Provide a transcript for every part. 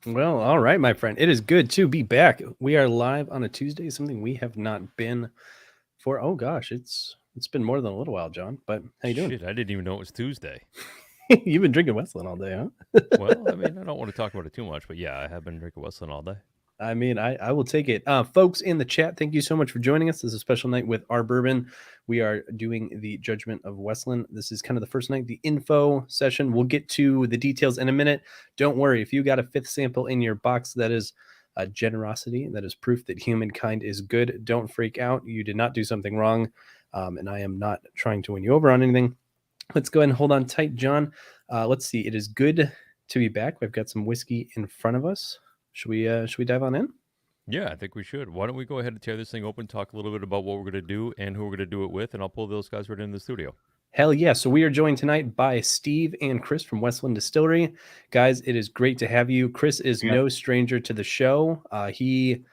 Well, all right, my friend. It is good to be back. We are live on a Tuesday, something we have not been for. Oh gosh, it's been more than a little while, John. But how you doing? Shit, I didn't even know it was Tuesday. You've been drinking Westland all day, huh? Well, I mean, I don't want to talk about it too much, but yeah, I have been drinking Westland all day. I mean, I will take it. Folks in the chat, thank you so much for joining us. This is a special night with our bourbon. We are doing the Judgment of Westland. This is kind of the first night, the info session. We'll get to the details in a minute. Don't worry. If you got a fifth sample in your box, that is a generosity. That is proof that humankind is good. Don't freak out. You did not do something wrong. And I am not trying to win you over on anything. Let's go ahead and hold on tight, John. Let's see. It is good to be back. We've got some whiskey in front of us. Should we dive on in? Yeah, I think we should. Why don't we go ahead and tear this thing open, talk a little bit about what we're going to do and who we're going to do it with, and I'll pull those guys right in the studio. Hell yeah. So we are joined tonight by Steve and Chris from Westland Distillery. Guys, it is great to have you. Chris is no stranger to the show. He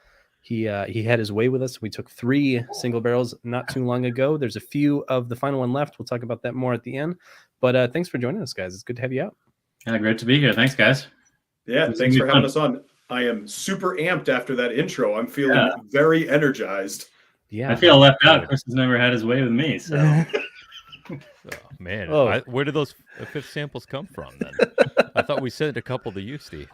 had his way with us. We took 3 single barrels not too long ago. There's a few of the final one left. We'll talk about that more at the end. But thanks for joining us, guys. It's good to have you out. Yeah, great to be here. Thanks, guys. Yeah, thanks for having us on. I am super amped after that intro. I'm feeling very energized. Yeah, I feel left out. Chris has never had his way with me. So, oh, man, where did those fifth samples come from then? I thought we sent a couple to you, Steve.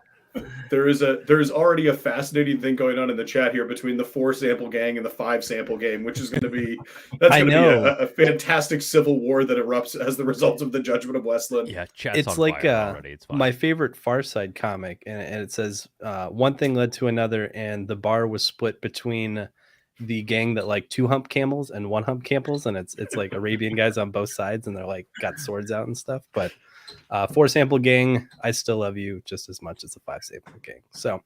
There is already a fascinating thing going on in the chat here between the 4 sample gang and the 5 sample game, which is going to be a fantastic civil war that erupts as the result of the Judgment of Westland. Yeah, chat's it's on like fire already. It's fine. My favorite Far Side comic, and it says one thing led to another, and the bar was split between the gang that like 2 hump camels and 1 hump camels, and it's like Arabian guys on both sides, and they're like got swords out and stuff, but. 4 sample gang, I still love you just as much as the 5 sample gang. So,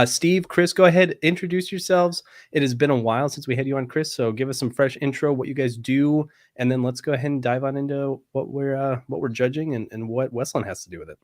Steve, Chris, go ahead, introduce yourselves. It has been a while since we had you on, Chris. So, give us some fresh intro, what you guys do, and then let's go ahead and dive on into what we're judging and what Westland has to do with it.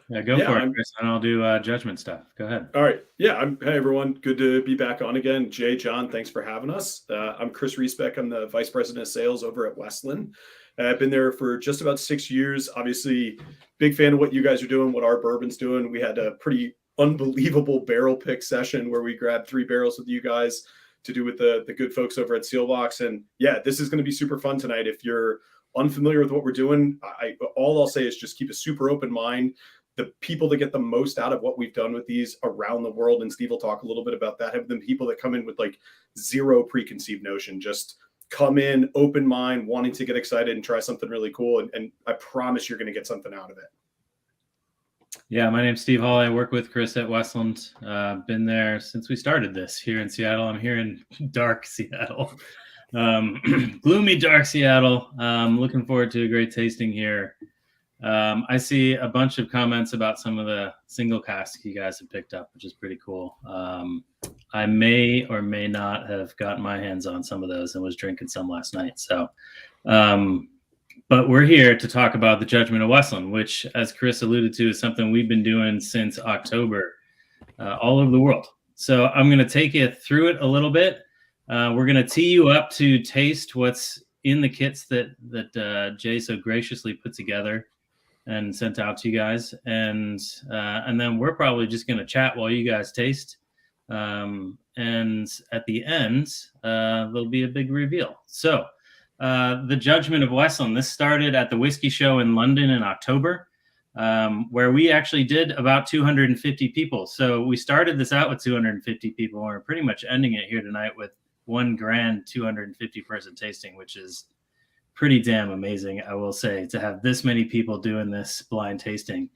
Yeah, go for it, Chris, and I'll do judgment stuff. Go ahead. All right. Yeah. Hey, everyone. Good to be back on again. Jay, John, thanks for having us. I'm Chris Riesbeck. I'm the Vice President of Sales over at Westland. I've been there for just about 6 years. Obviously, big fan of what you guys are doing, what our bourbon's doing. We had a pretty unbelievable barrel pick session where we grabbed 3 barrels with you guys to do with the good folks over at Sealbox. And yeah, this is going to be super fun tonight. If you're unfamiliar with what we're doing, all I'll say is just keep a super open mind. The people that get the most out of what we've done with these around the world, and Steve will talk a little bit about that, have been people that come in with like 0 preconceived notion, just come in open mind, wanting to get excited and try something really cool. And I promise you're going to get something out of it. Yeah, my name's Steve Hall. I work with Chris at Westland. Been there since we started this here in Seattle. I'm here in dark Seattle, gloomy, dark Seattle. Looking forward to a great tasting here. I see a bunch of comments about some of the single cask you guys have picked up, which is pretty cool. I may or may not have gotten my hands on some of those and was drinking some last night. So, but we're here to talk about the Judgment of Westland, which, as Chris alluded to, is something we've been doing since October all over the world. So I'm going to take you through it a little bit. We're going to tee you up to taste what's in the kits that Jay so graciously put together and sent out to you guys. And then we're probably just going to chat while you guys taste. And at the end, there'll be a big reveal. So the Judgment of Westland, this started at the Whiskey Show in London in October. where we actually did about 250 people. So we started this out with 250 people, and we're pretty much ending it here tonight with one grand 250 person tasting, which is pretty damn amazing, I will say, to have this many people doing this blind tasting.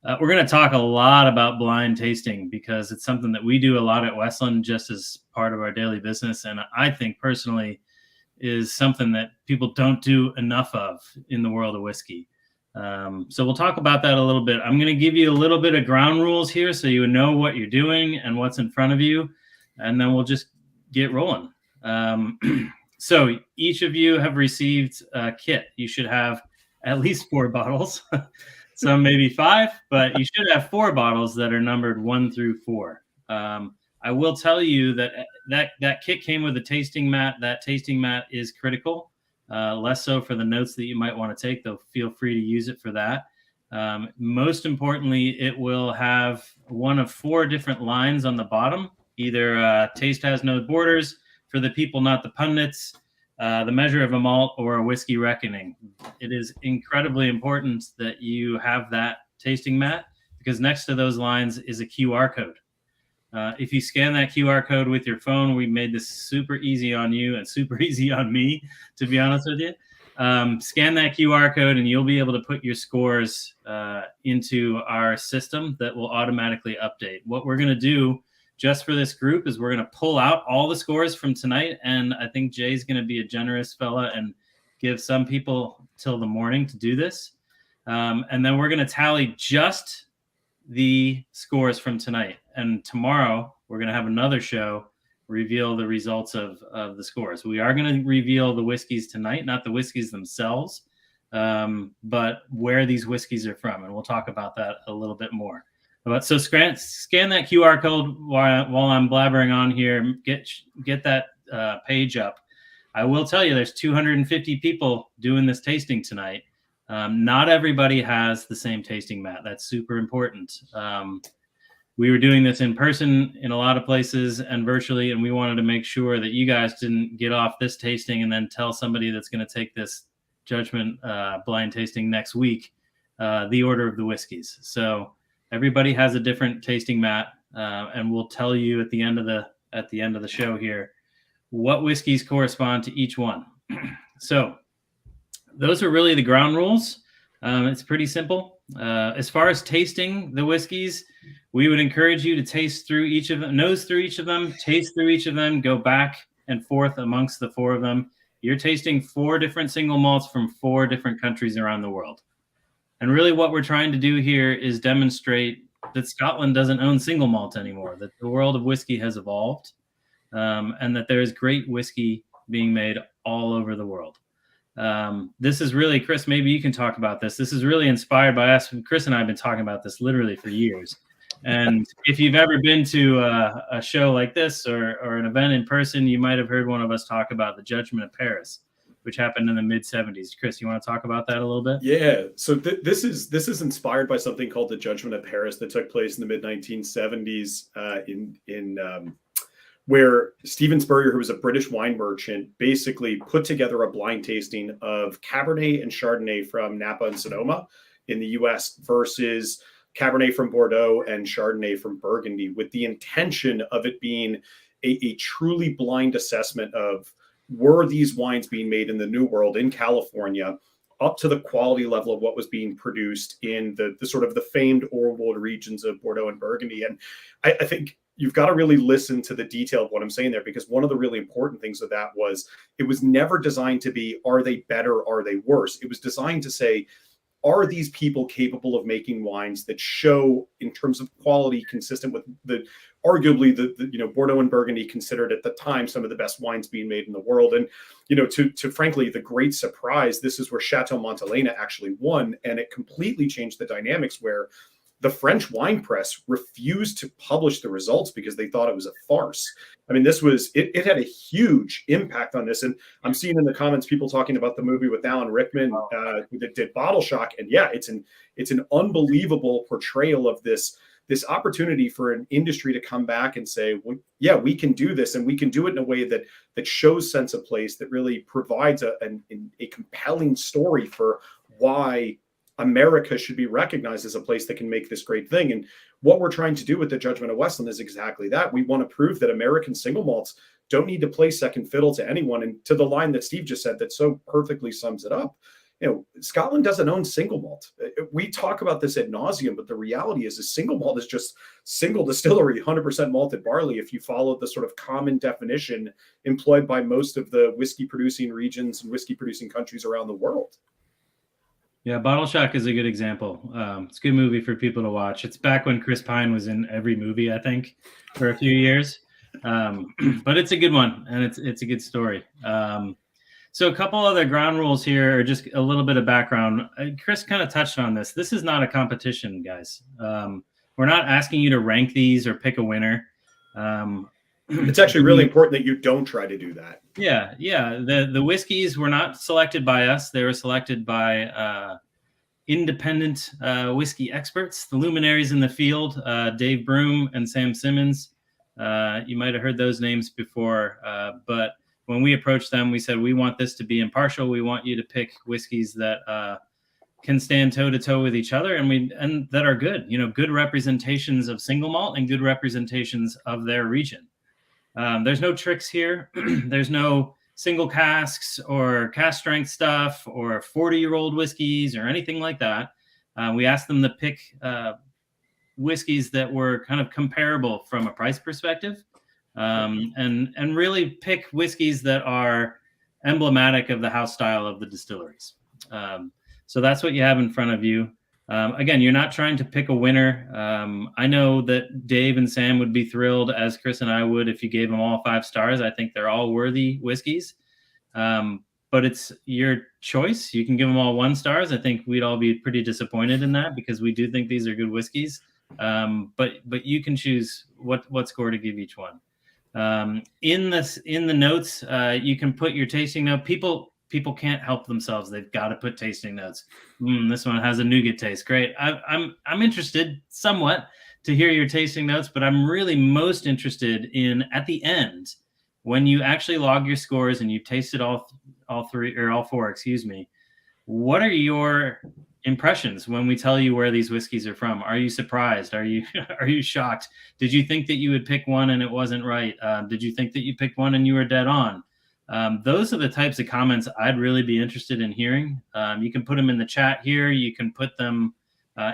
We're going to talk a lot about blind tasting because it's something that we do a lot at Westland just as part of our daily business. And I think personally is something that people don't do enough of in the world of whiskey. So we'll talk about that a little bit. I'm going to give you a little bit of ground rules here so you know what you're doing and what's in front of you. And then we'll just get rolling. So each of you have received a kit. You should have at least 4 bottles. Some maybe 5, but you should have 4 bottles that are numbered 1 through 4. I will tell you that kit came with a tasting mat. That tasting mat is critical, less so for the notes that you might want to take, though feel free to use it for that. Most importantly, it will have one of 4 different lines on the bottom, either taste has no borders for the people, not the pundits, the measure of a malt, or a whiskey reckoning. It is incredibly important that you have that tasting mat because next to those lines is a QR code. If you scan that QR code with your phone, we made this super easy on you and super easy on me, to be honest with you. Scan that QR code and you'll be able to put your scores into our system that will automatically update. What we're going to do just for this group is we're going to pull out all the scores from tonight. And I think Jay's going to be a generous fella and give some people till the morning to do this. And then we're going to tally just the scores from tonight. And tomorrow we're going to have another show, reveal the results of the scores. We are going to reveal the whiskeys tonight, not the whiskeys themselves, but where these whiskeys are from. And we'll talk about that a little bit more. So scan that QR code while I'm blabbering on here. Get that page up. I will tell you, there's 250 people doing this tasting tonight. Not everybody has the same tasting mat. That's super important. We were doing this in person in a lot of places and virtually, and we wanted to make sure that you guys didn't get off this tasting and then tell somebody that's going to take this judgment blind tasting next week the order of the whiskeys. So everybody has a different tasting mat, and we'll tell you at the end of the show here what whiskeys correspond to each one. So those are really the ground rules. It's pretty simple. As far as tasting the whiskeys, we would encourage you to taste through each of them, nose through each of them, taste through each of them, go back and forth amongst the 4 of them. You're tasting 4 different single malts from 4 different countries around the world. And really what we're trying to do here is demonstrate that Scotland doesn't own single malt anymore, that the world of whiskey has evolved, and that there is great whiskey being made all over the world. This is really, Chris, maybe you can talk about this. This is really inspired by us. Chris and I have been talking about this literally for years. And if you've ever been to a show like this or an event in person, you might have heard one of us talk about the Judgment of Paris, which happened in the mid-'70s. Chris, you want to talk about that a little bit? Yeah. So this is inspired by something called the Judgment of Paris that took place in the mid-1970s in where Stephen Spurrier, who was a British wine merchant, basically put together a blind tasting of Cabernet and Chardonnay from Napa and Sonoma in the U.S. versus Cabernet from Bordeaux and Chardonnay from Burgundy, with the intention of it being a truly blind assessment of, were these wines being made in the New World in California up to the quality level of what was being produced in the sort of the famed old world regions of Bordeaux and Burgundy. And I think you've got to really listen to the detail of what I'm saying there, because one of the really important things of that was it was never designed to be, are they better? Are they worse? It was designed to say, are these people capable of making wines that show in terms of quality consistent with arguably the Bordeaux and Burgundy considered at the time some of the best wines being made in the world. And, to frankly, the great surprise, this is where Chateau Montelena actually won. And it completely changed the dynamics where the French wine press refused to publish the results because they thought it was a farce. I mean, it had a huge impact on this. And I'm seeing in the comments people talking about the movie with Alan Rickman that did Bottle Shock. And yeah, it's an unbelievable portrayal of this opportunity for an industry to come back and say, well, yeah, we can do this, and we can do it in a way that shows sense of place, that really provides a compelling story for why America should be recognized as a place that can make this great thing. And what we're trying to do with the Judgment of Westland is exactly that. We want to prove that American single malts don't need to play second fiddle to anyone. And to the line that Steve just said that so perfectly sums it up, Scotland doesn't own single malt. We talk about this ad nauseum, but the reality is a single malt is just single distillery, 100% malted barley, if you follow the sort of common definition employed by most of the whiskey producing regions and whiskey producing countries around the world. Yeah, Bottle Shock is a good example. It's a good movie for people to watch. It's back when Chris Pine was in every movie, I think, for a few years. But it's a good one, and it's a good story. So a couple other ground rules here, or just a little bit of background. Chris kind of touched on this. This is not a competition, guys. We're not asking you to rank these or pick a winner. It's actually really important that you don't try to do that. Yeah. The whiskeys were not selected by us. They were selected by independent whiskey experts, the luminaries in the field, Dave Broom and Sam Simmons. You might have heard those names before, but when we approached them, we said, we want this to be impartial. We want you to pick whiskeys that can stand toe to toe with each other and that are good, good representations of single malt and good representations of their region. There's no tricks here. There's no single casks or cask strength stuff or 40-year-old whiskeys or anything like that. We asked them to pick whiskeys that were kind of comparable from a price perspective. And really pick whiskeys that are emblematic of the house style of the distilleries. So that's what you have in front of you. Again, you're not trying to pick a winner. I know that Dave and Sam would be thrilled, as Chris and I would, if you gave them all 5 stars. I think they're all worthy whiskeys. But it's your choice. You can give them all 1 stars. I think we'd all be pretty disappointed in that because we do think these are good whiskeys. But you can choose what score to give each one. In the notes, you can put your tasting note. People can't help themselves. They've got to put tasting notes. This one has a nougat taste. Great. I'm interested somewhat to hear your tasting notes, but I'm really most interested in at the end when you actually log your scores and you've tasted all 4, what are your impressions when we tell you where these whiskeys are from? Are you surprised? Are you shocked? Did you think that you would pick one and it wasn't right? Did you think that you picked one and you were dead on? Those are the types of comments I'd really be interested in hearing. You can put them in the chat here. You can put them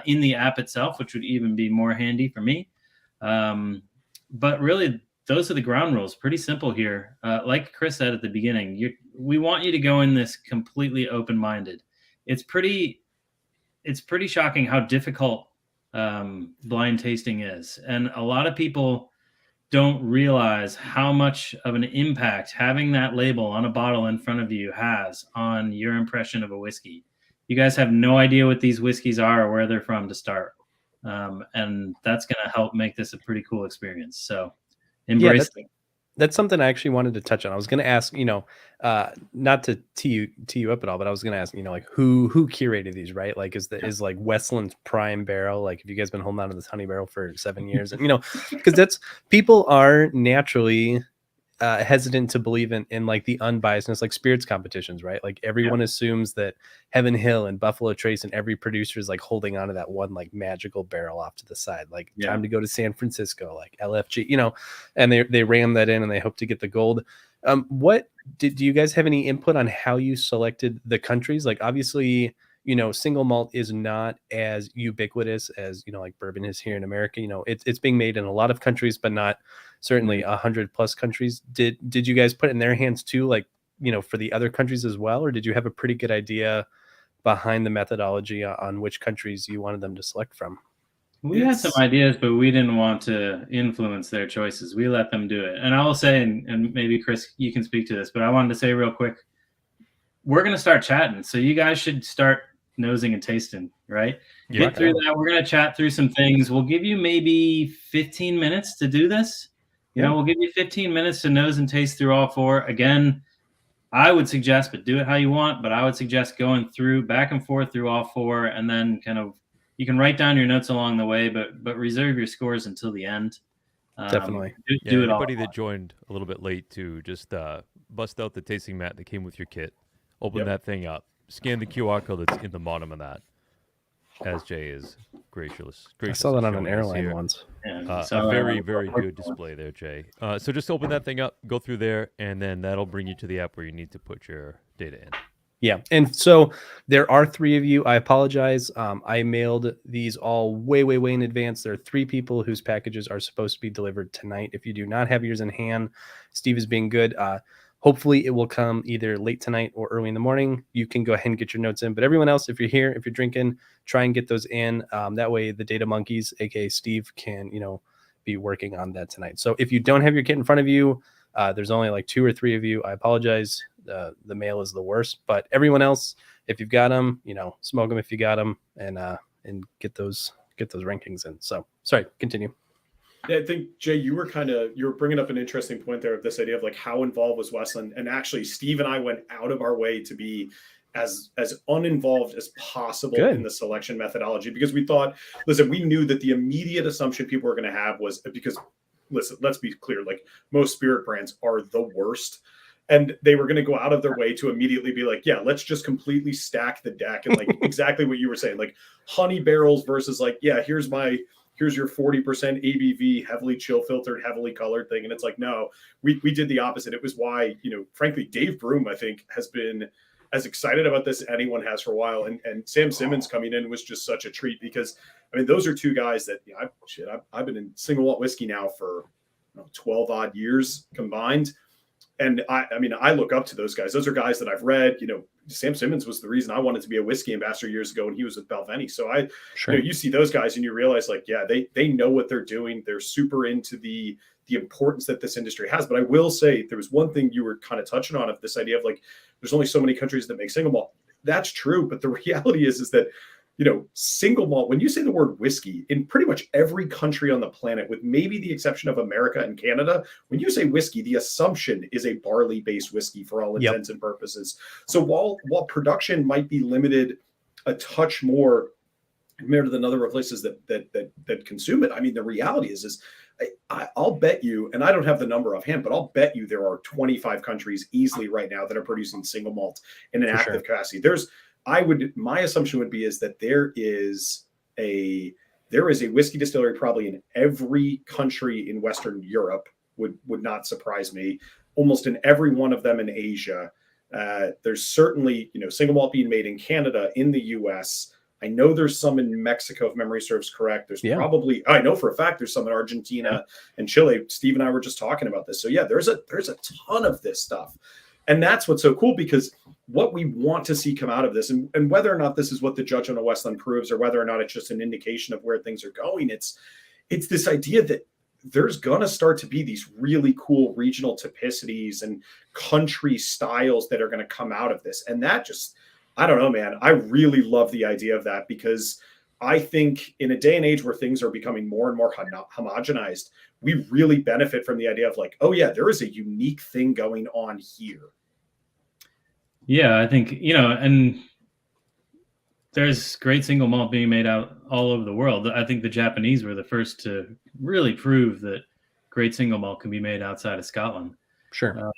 in the app itself, which would even be more handy for me. But really, those are the ground rules. Pretty simple here. Like Chris said at the beginning, we want you to go in this completely open-minded. It's pretty shocking how difficult blind tasting is. And a lot of people don't realize how much of an impact having that label on a bottle in front of you has on your impression of a whiskey. You guys have no idea what these whiskeys are or where they're from to start. And that's going to help make this a pretty cool experience. So embrace it. That's something I actually wanted to touch on. I was going to ask, not to tee you up at all, but I was going to ask, like who curated these, right? Like, is like Westland's prime barrel? Like, have you guys been holding on to this honey barrel for 7 years? And because people are naturally hesitant to believe in like the unbiasedness, like spirits competitions, right? Like everyone assumes that Heaven Hill and Buffalo Trace and every producer is like holding on to that one like magical barrel off to the side, like time to go to San Francisco, like LFG, and they ram that in and they hope to get the gold. What do you guys have any input on how you selected the countries? Like obviously, single malt is not as ubiquitous as, like bourbon is here in America. It's being made in a lot of countries, but not certainly 100+ countries. Did you guys put it in their hands too, like, for the other countries as well? Or did you have a pretty good idea behind the methodology on which countries you wanted them to select from? We had some ideas, but we didn't want to influence their choices. We let them do it. And I will say, and maybe Chris, you can speak to this, but I wanted to say real quick, we're going to start chatting. So you guys should start nosing and tasting, right? Get through that. We're going to chat through some things. We'll give you maybe 15 minutes to do this. We'll give you 15 minutes to nose and taste through all 4. Again, I would suggest, but do it how you want, but I would suggest going through back and forth through all 4, and then kind of, you can write down your notes along the way, but reserve your scores until the end. Definitely. Do it all. Anybody that joined a little bit late to just bust out the tasting mat that came with your kit, open that thing up, scan the QR code that's in the bottom of that. as Jay is gracious. I saw that on an airline once. A very, very good display there, Jay. So just open that thing up, go through there, and then that'll bring you to the app where you need to put your data in. Yeah. And so there are 3 of you. I apologize. I mailed these all way in advance. There are 3 people whose packages are supposed to be delivered tonight. If you do not have yours in hand, Steve is being good. Hopefully it will come either late tonight or early in the morning. You can go ahead and get your notes in. But everyone else, if you're here, if you're drinking, try and get those in. That way the data monkeys, aka Steve, can be working on that tonight. So if you don't have your kit in front of you, there's only like 2 or 3 of you. I apologize. The mail is the worst, but everyone else, if you've got them, smoke them if you got them, and get those rankings in. So sorry, continue. Yeah, I think Jay, you were bringing up an interesting point there of this idea of like how involved was Westland, and actually Steve and I went out of our way to be as uninvolved as possible in the selection methodology, because we thought, listen, we knew that the immediate assumption people were going to have was because, listen, let's be clear, like most spirit brands are the worst. And they were going to go out of their way to immediately be like, yeah, let's just completely stack the deck. And like exactly what you were saying, like honey barrels versus like, yeah, here's your 40% ABV, heavily chill filtered, heavily colored thing. And it's like, no, we did the opposite. It was why, frankly, Dave Broom, I think, has been as excited about this as anyone has for a while. And Sam Simmons coming in was just such a treat, because, I mean, those are 2 guys that, I've been in single malt whiskey now for 12 odd years combined. And I look up to those guys. Those are guys that I've read. Sam Simmons was the reason I wanted to be a whiskey ambassador years ago, and he was with Balvenie. So you see those guys and you realize, like, yeah, they know what they're doing. They're super into the importance that this industry has. But I will say, there was one thing you were kind of touching on, of this idea of like, there's only so many countries that make single malt. That's true, but the reality is that single malt, when you say the word whiskey, in pretty much every country on the planet, with maybe the exception of America and Canada, when you say whiskey, the assumption is a barley-based whiskey for all intents and purposes. So while production might be limited a touch more compared to the other places that consume it, I mean, the reality is I'll bet you, and I don't have the number offhand, but I'll bet you there are 25 countries easily right now that are producing single malt in an active capacity. My assumption would be is that there is a whiskey distillery probably in every country in Western Europe, would not surprise me. Almost in every one of them in Asia. There's certainly, single malt being made in Canada, in the US. I know there's some in Mexico, if memory serves correct. There's probably, I know for a fact there's some in Argentina and Chile. Steve and I were just talking about this. So yeah, there's a ton of this stuff. And that's what's so cool, because what we want to see come out of this, and whether or not this is what the Judgment of Westland proves, or whether or not it's just an indication of where things are going, it's this idea that there's going to start to be these really cool regional typicities and country styles that are going to come out of this. And that just, I don't know, man, I really love the idea of that, because I think in a day and age where things are becoming more and more homogenized, we really benefit from the idea of like, oh yeah, there is a unique thing going on here. Yeah, I think, and there's great single malt being made out all over the world. I think the Japanese were the first to really prove that great single malt can be made outside of Scotland. Sure.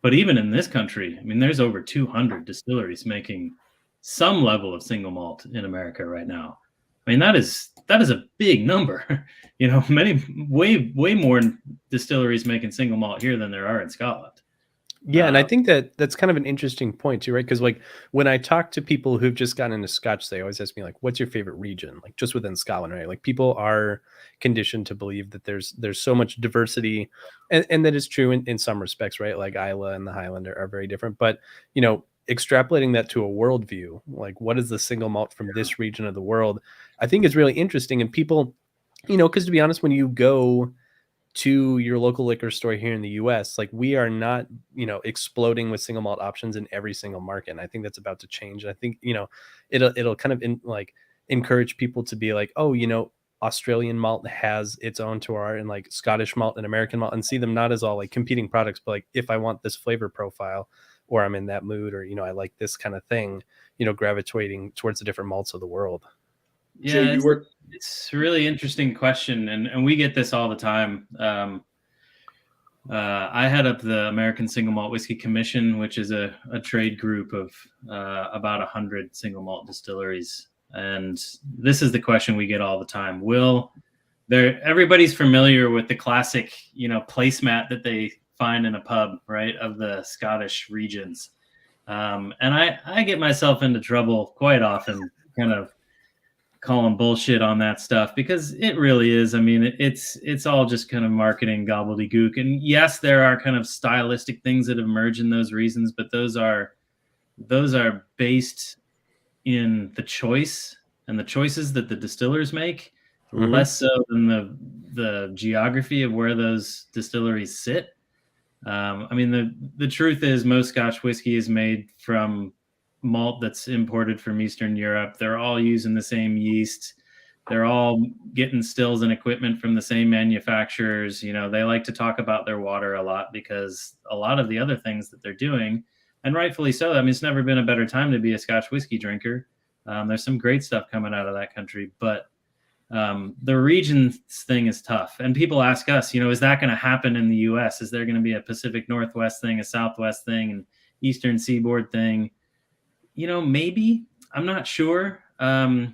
But even in this country, I mean, there's over 200 distilleries making some level of single malt in America right now. I mean, that is a big number. Many way more distilleries making single malt here than there are in Scotland. Yeah, and I think that's kind of an interesting point too, right? Because like when I talk to people who've just gotten into Scotch, they always ask me like, "What's your favorite region?" Like just within Scotland, right? Like people are conditioned to believe that there's so much diversity, and that is true in some respects, right? Like Islay and the Highland are very different, but extrapolating that to a worldview, like what is the single malt from this region of the world, I think is really interesting. And people, because to be honest, when you go to your local liquor store here in the US, like we are not, exploding with single malt options in every single market. And I think that's about to change. And I think, it'll kind of encourage people to be like, oh, Australian malt has its own terroir, and like Scottish malt and American malt, and see them not as all like competing products, but like if I want this flavor profile, or I'm in that mood, or, I like this kind of thing, gravitating towards the different malts of the world. Yeah, it's a really interesting question. And we get this all the time. I head up the American Single Malt Whiskey Commission, which is a trade group of about 100 single malt distilleries And this is the question we get all the time. Everybody's familiar with the classic, placemat that they find in a pub, right, of the Scottish regions. And I get myself into trouble quite often, kind of calling bullshit on that stuff, because it really is. I mean, it's all just kind of marketing gobbledygook. And yes, there are kind of stylistic things that emerge in those reasons, but those are based in the choice and the choices that the distillers make, less so than the geography of where those distilleries sit. I mean, the truth is most Scotch whiskey is made from malt that's imported from Eastern Europe. They're all using the same yeast. They're all getting stills and equipment from the same manufacturers. They like to talk about their water a lot, because a lot of the other things that they're doing, and rightfully so. I mean, it's never been a better time to be a Scotch whiskey drinker. There's some great stuff coming out of that country, but the regions thing is tough. And people ask us, is that going to happen in the US? Is there going to be a Pacific Northwest thing, a Southwest thing, and Eastern Seaboard thing? Maybe. I'm not sure. And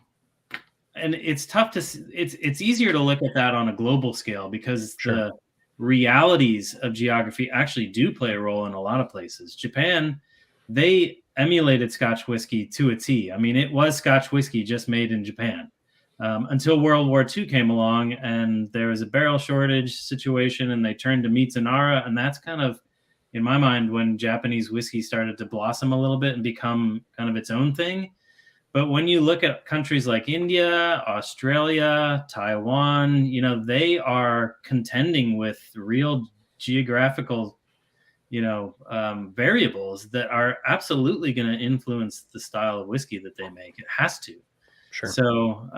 it's tough it's easier to look at that on a global scale, because the realities of geography actually do play a role in a lot of places. Japan, they emulated Scotch whiskey to a T. I mean, it was Scotch whiskey just made in Japan. Until World War II came along and there was a barrel shortage situation, and they turned to Mizunara, and that's kind of, in my mind, when Japanese whiskey started to blossom a little bit and become kind of its own thing. But when you look at countries like India, Australia, Taiwan, they are contending with real geographical, variables that are absolutely going to influence the style of whiskey that they make. It has to. Sure. So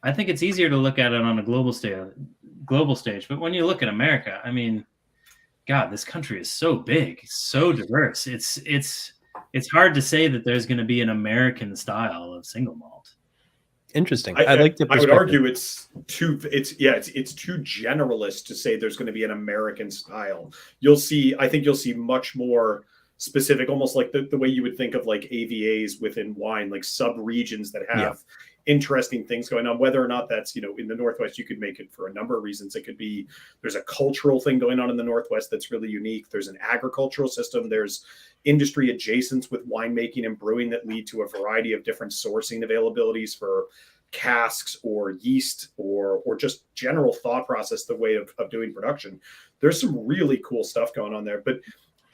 I think it's easier to look at it on a global stage. But when you look at America, I mean, God, this country is so big, so diverse. It's hard to say that there's going to be an American style of single malt. Interesting. I like the I would argue it's too generalist to say there's going to be an American style. I think you'll see much more specific, almost like the way you would think of like AVAs within wine, like sub-regions that have interesting things going on. Whether or not that's, in the Northwest, you could make it for a number of reasons. It could be there's a cultural thing going on in the Northwest that's really unique. There's an agricultural system. There's industry adjacents with winemaking and brewing that lead to a variety of different sourcing availabilities for casks or yeast or just general thought process, the way of doing production. There's some really cool stuff going on there. But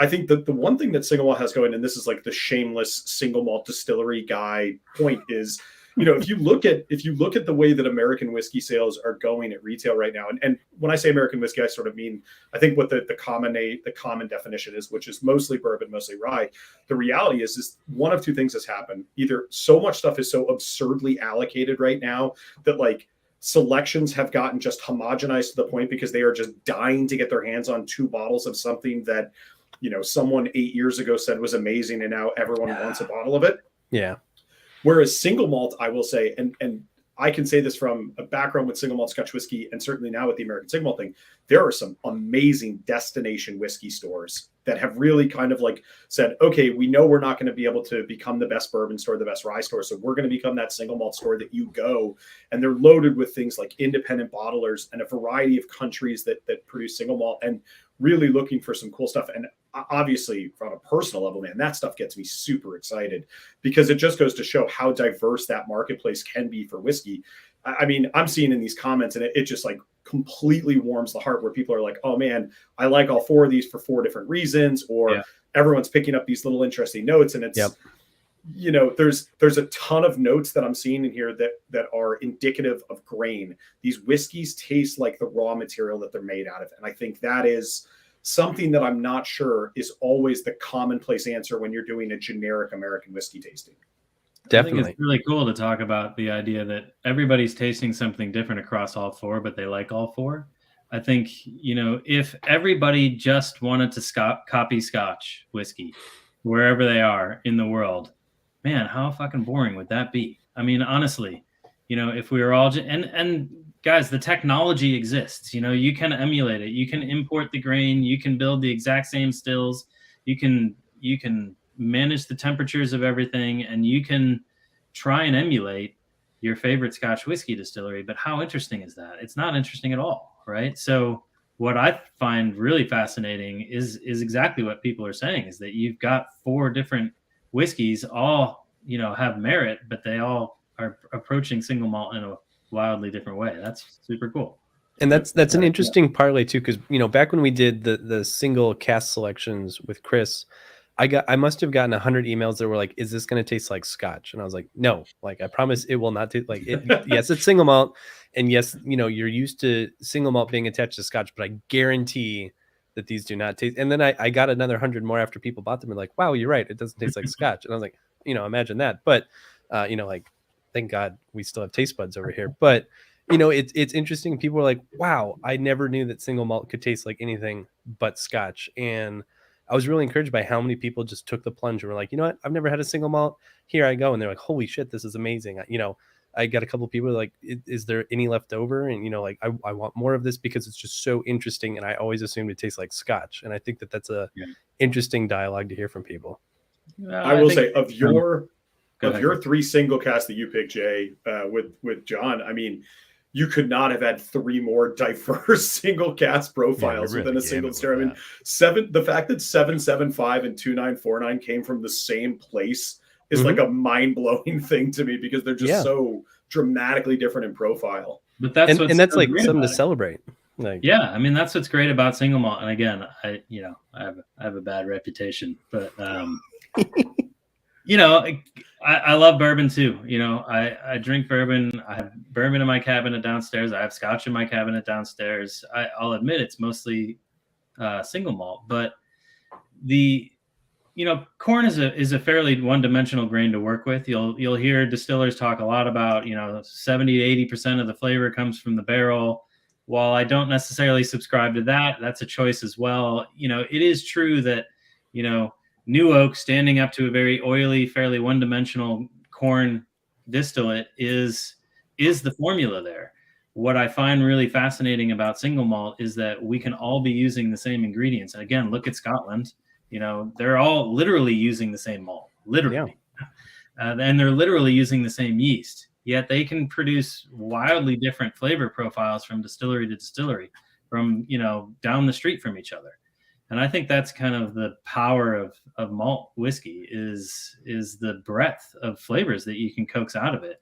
I think that the one thing that single malt has going, and this is like the shameless single malt distillery guy point, is if you look at the way that American whiskey sales are going at retail right now, and when I say American whiskey, I sort of mean, I think what the common definition is, which is mostly bourbon, mostly rye. The reality is one of two things has happened. Either so much stuff is so absurdly allocated right now that like selections have gotten just homogenized to the point because they are just dying to get their hands on 2 bottles of something that someone 8 years ago said was amazing, and now everyone wants a bottle of it. Yeah. Whereas single malt, I will say, and I can say this from a background with single malt Scotch whiskey, and certainly now with the American single malt thing, there are some amazing destination whiskey stores that have really kind of like said, okay, we know we're not going to be able to become the best bourbon store, the best rye store, so we're going to become that single malt store that you go, and they're loaded with things like independent bottlers and a variety of countries that produce single malt, and really looking for some cool stuff. And obviously, from a personal level, man, that stuff gets me super excited, because it just goes to show how diverse that marketplace can be for whiskey. I mean, I'm seeing in these comments, and it just like completely warms the heart, where people are like, oh man, I like all 4 of these for 4 different reasons, or everyone's picking up these little interesting notes. And it's, there's a ton of notes that I'm seeing in here that are indicative of grain. These whiskeys taste like the raw material that they're made out of. And I think that is something that I'm not sure is always the commonplace answer when you're doing a generic American whiskey tasting. Definitely. I think it's really cool to talk about the idea that everybody's tasting something different across all 4, but they like all 4. I think, if everybody just wanted to copy Scotch whiskey wherever they are in the world, man, how fucking boring would that be? I mean, honestly, if we were all and guys, the technology exists. You can emulate it. You can import the grain. You can build the exact same stills. You can manage the temperatures of everything, and you can try and emulate your favorite Scotch whiskey distillery. But how interesting is that? It's not interesting at all, right? So what I find really fascinating is exactly what people are saying, is that you've got 4 different whiskeys, all, you know, have merit, but they all are approaching single malt in a wildly different way. That's super cool. And that's an interesting parlay too, because, you know, back when we did the single cast selections with Chris, I must have gotten 100 emails that were like, is this going to taste like Scotch? And I was like, no, like, I promise it will not taste like it. Yes, it's single malt. And yes, you know, you're used to single malt being attached to Scotch, but I guarantee that these do not taste. And then I got another 100 more after people bought them and like, wow, you're right. It doesn't taste like Scotch. And I was like, you know, imagine that. But, you know, like, thank God we still have taste buds over here. But, you know, it's interesting. People are like, wow, I never knew that single malt could taste like anything but Scotch. And I was really encouraged by how many people just took the plunge and were like, you know what, I've never had a single malt. Here I go. And they're like, holy shit, this is amazing. You know, I got a couple of people like, is there any left over? And, you know, like, I want more of this because it's just so interesting. And I always assumed it tastes like Scotch. And I think that that's a interesting dialogue to hear from people. I will say of your 3 single casts that you picked, Jay, with John, I mean, you could not have had 3 more diverse single cast profiles within a single distillery. I mean, the fact that 775 and 2949 came from the same place is like a mind-blowing thing to me, because they're just so dramatically different in profile. But that's so like something to celebrate. Like, yeah, I mean, that's what's great about single malt. And again, I have a bad reputation, but you know, I love bourbon too. You know, I drink bourbon. I have bourbon in my cabinet downstairs. I have Scotch in my cabinet downstairs. I'll admit it's mostly single malt, but corn is a fairly one-dimensional grain to work with. You'll hear distillers talk a lot about, you know, 70 to 80% of the flavor comes from the barrel. While I don't necessarily subscribe to that, that's a choice as well. You know, it is true that, you know, New Oak standing up to a very oily, fairly one-dimensional corn distillate is the formula there. What I find really fascinating about single malt is that we can all be using the same ingredients. And again, look at Scotland. You know, they're all literally using the same malt, literally. Yeah. And they're literally using the same yeast. Yet they can produce wildly different flavor profiles from distillery to distillery, from, you know, down the street from each other. And I think that's kind of the power of malt whiskey is the breadth of flavors that you can coax out of it.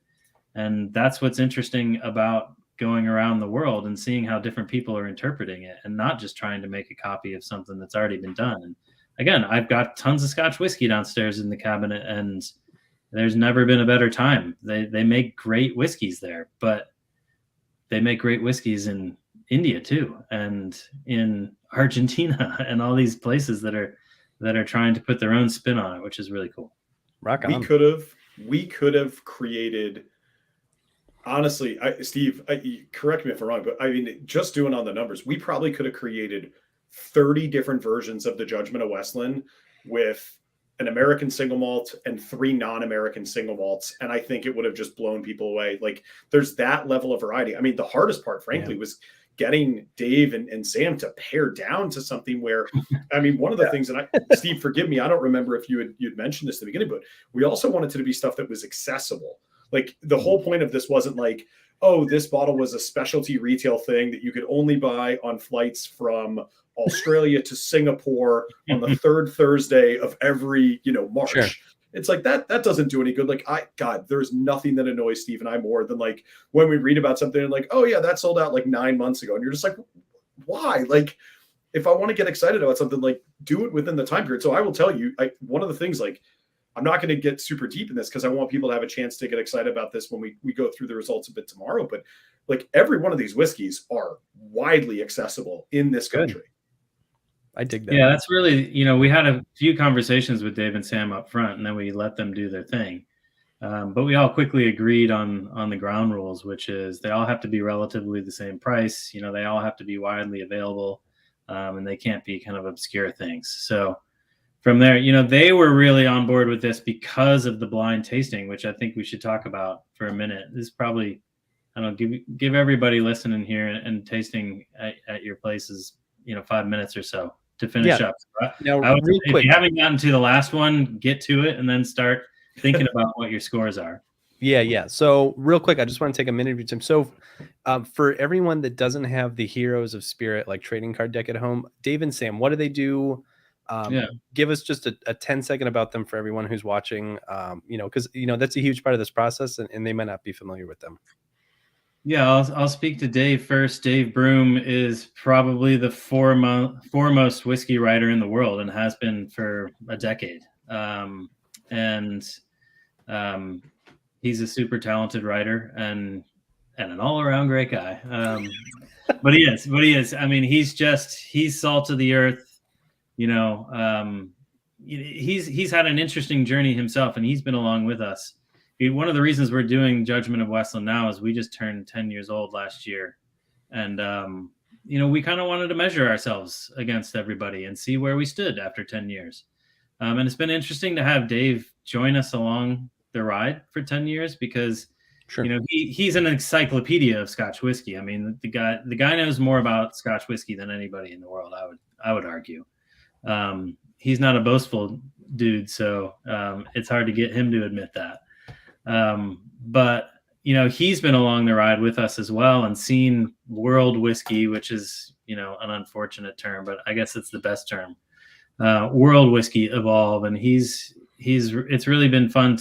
And that's what's interesting about going around the world and seeing how different people are interpreting it, and not just trying to make a copy of something that's already been done. And again, I've got tons of Scotch whiskey downstairs in the cabinet, and there's never been a better time. They make great whiskeys there, but they make great whiskeys in India too, and in Argentina, and all these places that are trying to put their own spin on it, which is really cool. Rock on. We could have created, honestly, Steve, correct me if I'm wrong, but I mean, just doing on the numbers, we probably could have created 30 different versions of the Judgment of Westland with an American single malt and 3 non-American single malts. And I think it would have just blown people away. Like, there's that level of variety. I mean, the hardest part, frankly, was getting Dave and Sam to pare down to something where, I mean, one of the things that Steve, forgive me, I don't remember if you'd mentioned this at the beginning, but we also wanted it to be stuff that was accessible. Like, the whole point of this wasn't like, oh, this bottle was a specialty retail thing that you could only buy on flights from Australia to Singapore on the 3rd Thursday of every, you know, March. Sure. It's like that doesn't do any good. Like, there's nothing that annoys Steve and I more than like when we read about something and like, oh yeah, that sold out like 9 months ago. And you're just like, why? Like, if I want to get excited about something, like, do it within the time period. So I will tell you, one of the things, like, I'm not going to get super deep in this because I want people to have a chance to get excited about this when we go through the results a bit tomorrow. But like, every one of these whiskeys are widely accessible in this country. I dig that. Yeah, that's really, you know, we had a few conversations with Dave and Sam up front, and then we let them do their thing. But we all quickly agreed on the ground rules, which is they all have to be relatively the same price. You know, they all have to be widely available, and they can't be kind of obscure things. So from there, you know, they were really on board with this because of the blind tasting, which I think we should talk about for a minute. This is probably, I don't know, give everybody listening here and tasting at your places, you know, 5 minutes or so to finish up. Now, if you haven't gotten to the last one, get to it and then start thinking about what your scores are. Yeah. So real quick, I just want to take a minute of your time. So for everyone that doesn't have the Heroes of Spirit, like trading card deck at home, Dave and Sam, what do they do? Yeah. Give us just a 10-second about them for everyone who's watching, because, that's a huge part of this process and they might not be familiar with them. Yeah, I'll speak to Dave first. Dave Broom is probably the foremost whiskey writer in the world and has been for a decade. He's a super talented writer and an all-around great guy. But he is. I mean, he's salt of the earth. He's had an interesting journey himself, and he's been along with us. One of the reasons we're doing Judgment of Westland now is we just turned 10 years old last year. And, we kind of wanted to measure ourselves against everybody and see where we stood after 10 years. And it's been interesting to have Dave join us along the ride for 10 years because, Sure. He's an encyclopedia of Scotch whiskey. I mean, the guy knows more about Scotch whiskey than anybody in the world, I would argue. He's not a boastful dude, so it's hard to get him to admit that. But he's been along the ride with us as well and seen world whiskey, which is, an unfortunate term, but I guess it's the best term, world whiskey evolve. And it's really been fun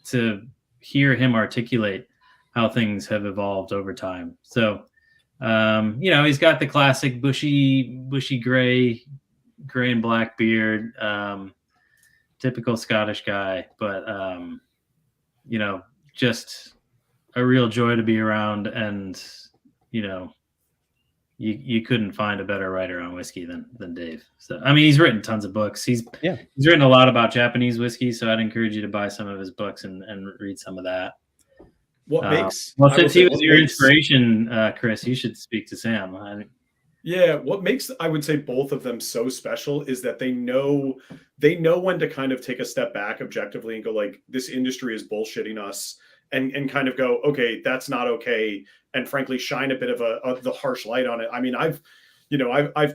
to hear him articulate how things have evolved over time. So, he's got the classic bushy gray and black beard, typical Scottish guy, but, just a real joy to be around. And, you couldn't find a better writer on whiskey than Dave. So, I mean, he's written tons of books. He's written a lot about Japanese whiskey. So I'd encourage you to buy some of his books and read some of that. Since he was your inspiration, Chris, you should speak to Sam. What makes, I would say, both of them so special is that they know when to kind of take a step back objectively and go like, this industry is bullshitting us, and kind of go, okay, that's not okay, and frankly shine a bit of the harsh light on it. I mean, I've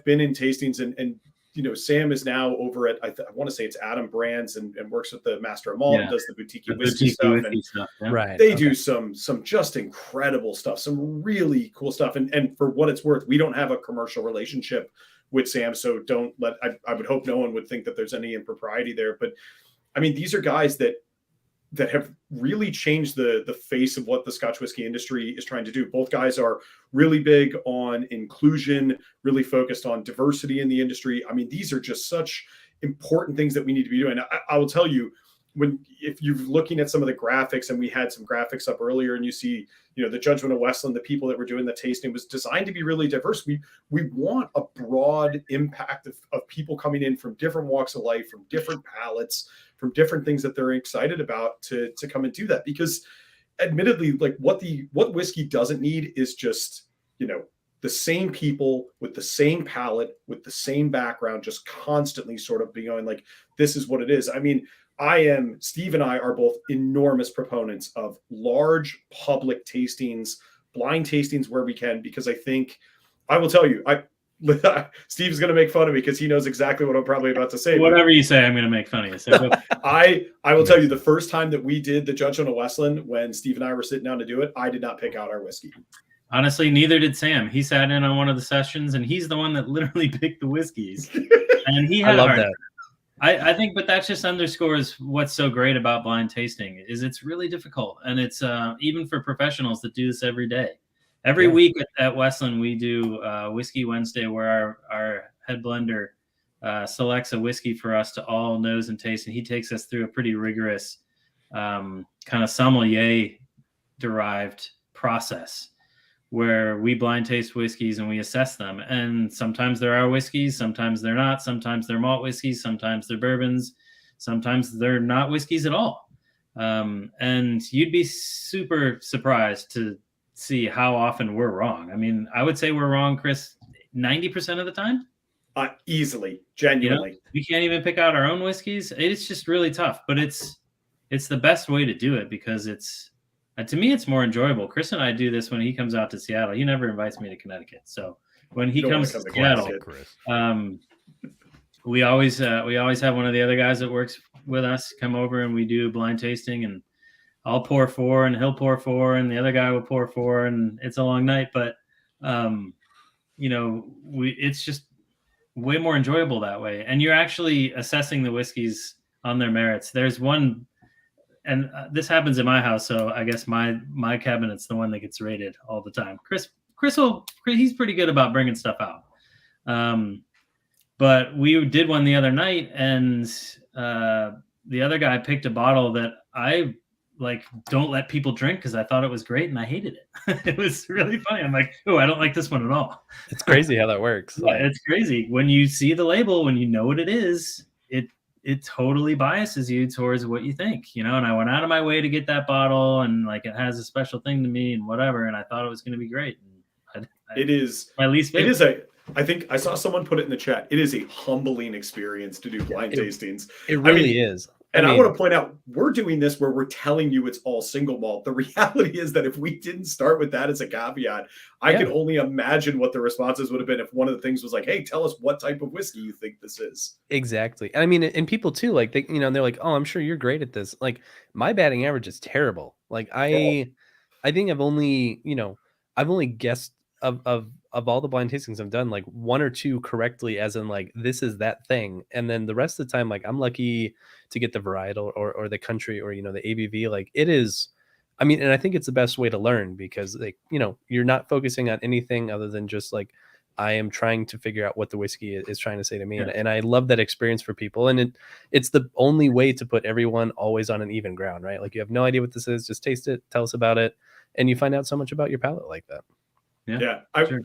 been in tastings and Sam is now over at I want to say it's Adam Brands and works with the Master of Malt, does the boutique whiskey stuff. Right. They do some just incredible stuff, some really cool stuff. And for what it's worth, we don't have a commercial relationship with Sam, so I would hope no one would think that there's any impropriety there. But I mean, these are guys that have really changed the face of what the Scotch whiskey industry is trying to do. Both guys are really big on inclusion, really focused on diversity in the industry. I mean, these are just such important things that we need to be doing. I will tell you, if you're looking at some of the graphics, and we had some graphics up earlier, and you see, the Judgment of Westland, the people that were doing the tasting was designed to be really diverse. We want a broad impact of people coming in from different walks of life, from different palates, from different things that they're excited about to come and do that. Because admittedly, like what whiskey doesn't need is just, the same people with the same palate, with the same background, just constantly sort of being going like, this is what it is. I mean, Steve and I are both enormous proponents of large public tastings, blind tastings where we can, because I will tell you, Steve's going to make fun of me because he knows exactly what I'm probably about to say. Whatever you say, I'm going to make fun of you. So I will tell you, the first time that we did the Judgment of Westland, when Steve and I were sitting down to do it, I did not pick out our whiskey. Honestly, neither did Sam. He sat in on one of the sessions, and he's the one that literally picked the whiskeys. And he had I love that. I think, but that just underscores what's so great about blind tasting is it's really difficult. And it's even for professionals that do this every day. Every week at Westland, we do Whiskey Wednesday, where our head blender selects a whiskey for us to all nose and taste. And he takes us through a pretty rigorous kind of sommelier-derived process where we blind taste whiskeys and we assess them. And sometimes there are whiskeys, sometimes they're not. Sometimes they're malt whiskeys, sometimes they're bourbons, sometimes they're not whiskeys at all. And you'd be super surprised to see how often we're wrong. I mean, I would say we're wrong, Chris, 90% of the time. Easily, genuinely. We can't even pick out our own whiskeys. It's just really tough, but it's the best way to do it because to me, it's more enjoyable. Chris and I do this when he comes out to Seattle. He never invites me to Connecticut. So when he comes to Seattle, we always have one of the other guys that works with us come over and we do blind tasting. And I'll pour 4 and he'll pour 4 and the other guy will pour 4 and it's a long night. But, it's just way more enjoyable that way. And you're actually assessing the whiskeys on their merits. There's one, and this happens in my house. So I guess my cabinet's the one that gets rated all the time. Chris, he's pretty good about bringing stuff out. But we did one the other night, and the other guy picked a bottle that I don't let people drink because I thought it was great and I hated it. It was really funny. I'm like, oh, I don't like this one at all. It's crazy how that works. Yeah, it's crazy. When you see the label, when you know what it is, it totally biases you towards what you think, and I went out of my way to get that bottle and it has a special thing to me and whatever. And I thought it was going to be great. And it is my least favorite. I think I saw someone put it in the chat. It is a humbling experience to do blind tastings. It really is. And I want to point out, we're doing this where we're telling you it's all single malt. The reality is that if we didn't start with that as a caveat, I can only imagine what the responses would have been if one of the things was like, hey, tell us what type of whiskey you think this is. Exactly. I mean, and people too, they're like, oh, I'm sure you're great at this. Like, my batting average is terrible. Like, I think I've only guessed of all the blind tastings I've done, 1 or 2 correctly, as in this is that thing. And then the rest of the time, I'm lucky to get the varietal or the country or, the ABV. It is, and I think it's the best way to learn because you're not focusing on anything other than just I am trying to figure out what the whiskey is trying to say to me. Yeah. And I love that experience for people. And it's the only way to put everyone always on an even ground, right? You have no idea what this is, just taste it, tell us about it. And you find out so much about your palate like that. Yeah. Sure.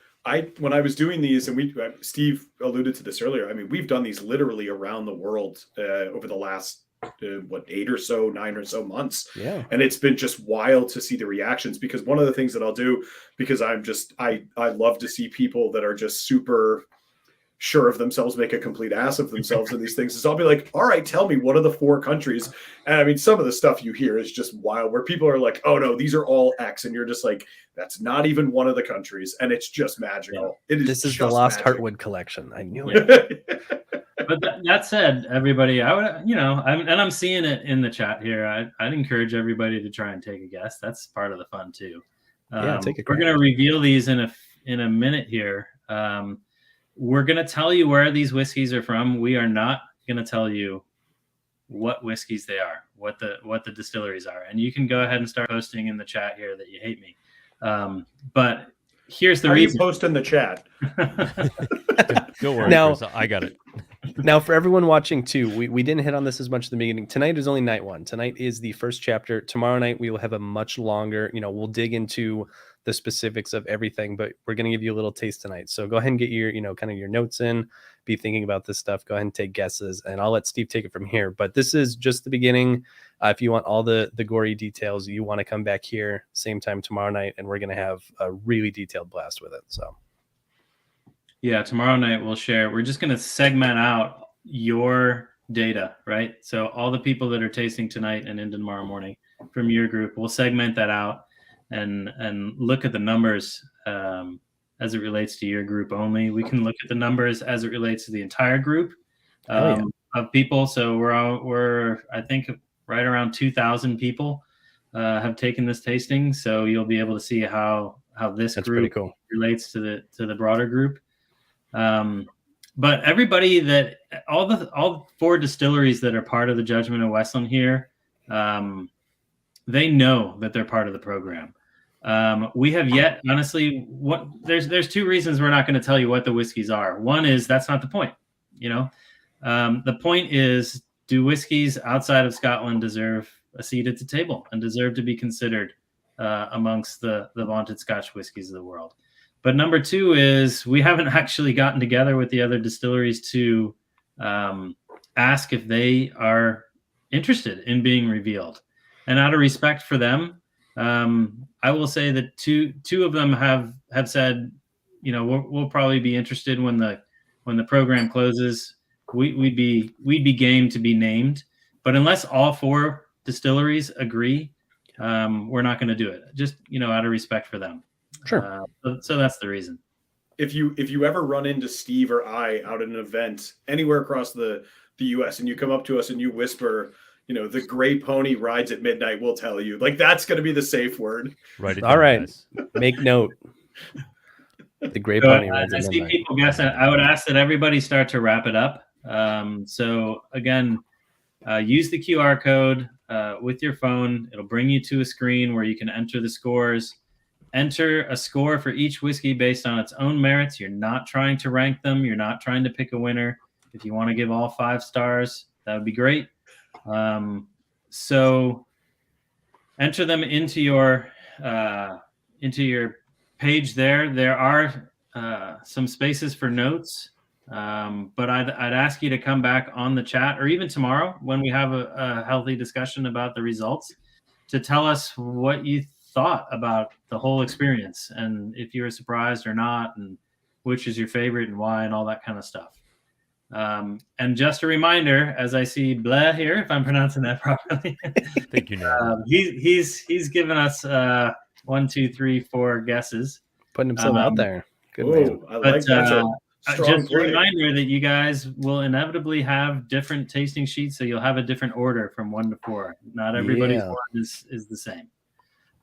When I was doing these, and Steve alluded to this earlier, we've done these literally around the world over the last 8 or so, 9 or so months. Yeah. And it's been just wild to see the reactions, because one of the things that I'll do, because I love to see people that are just super sure of themselves make a complete ass of themselves in these things, is I'll be like, all right, tell me, what are the 4 countries? And some of the stuff you hear is just wild, where people are like, oh no, these are all X. And you're just like, that's not even one of the countries. And it's just magical. This is the Lost Heartwood collection. I knew it. But that said, everybody, I would, I'm seeing it in the chat here. I'd encourage everybody to try and take a guess. That's part of the fun too. Take a We're going to reveal these in a minute here. We're going to tell you where these whiskeys are from. We are not going to tell you what whiskeys they are, what the distilleries are. And you can go ahead and start posting in the chat here that you hate me. But here's the reason. You post in the chat. Don't worry, Now, Chris, I got it. Now, for everyone watching too, we didn't hit on this as much at the beginning. Tonight is only night 1. Tonight is the first chapter. Tomorrow night we will have a much longer, we'll dig into the specifics of everything, but we're going to give you a little taste tonight. So go ahead and get your, kind of your notes in, be thinking about this stuff. Go ahead and take guesses, and I'll let Steve take it from here. But this is just the beginning. If you want all the gory details, you want to come back here same time tomorrow night, and we're going to have a really detailed blast with it. So yeah, tomorrow night we're just going to segment out your data, right? So all the people that are tasting tonight and into tomorrow morning from your group, we'll segment that out and look at the numbers as it relates to your group only. We can look at the numbers as it relates to the entire group of people. So we're I think right around 2,000 people have taken this tasting. So you'll be able to see how this group relates to the broader group. But everybody all 4 distilleries that are part of the Judgment of Westland here, they know that they're part of the program. We have yet, honestly, there's 2 reasons we're not going to tell you what the whiskeys are. One is that's not the point. The point is, do whiskeys outside of Scotland deserve a seat at the table and deserve to be considered amongst the vaunted Scotch whiskeys of the world? But number 2 is we haven't actually gotten together with the other distilleries to ask if they are interested in being revealed. And out of respect for them, I will say that two of them have said, we'll probably be interested when the program closes. We'd be game to be named, but unless all 4 distilleries agree, we're not going to do it. Just out of respect for them. Sure. So that's the reason. If you ever run into Steve or I out at an event anywhere across the U.S. and you come up to us and you whisper, the gray pony rides at midnight will tell you. Like, that's going to be the safe word. Write it All down, right. guys. Make note. The gray So, pony rides I at see midnight. people guessing. I would ask that everybody start to wrap it up. So again, use the QR code with your phone. It'll bring you to a screen where you can enter the scores. Enter a score for each whiskey based on its own merits. You're not trying to rank them. You're not trying to pick a winner. If you want to give all 5 stars, that would be great. So enter them into your page there. There are some spaces for notes, but I'd ask you to come back on the chat, or even tomorrow when we have a healthy discussion about the results, to tell us what you thought about the whole experience, and if you were surprised or not, and which is your favorite and why, and all that kind of stuff. And just a reminder, as I see Blair here, if I'm pronouncing that properly, Thank you, Nat. he's given us 1, 2, 3, 4 guesses. Putting himself out there. Good man. Oh, I like that's a strong just a play. reminder that you guys will inevitably have different tasting sheets, so you'll have a different order from 1 to 4. Not everybody's Yeah. one is the same.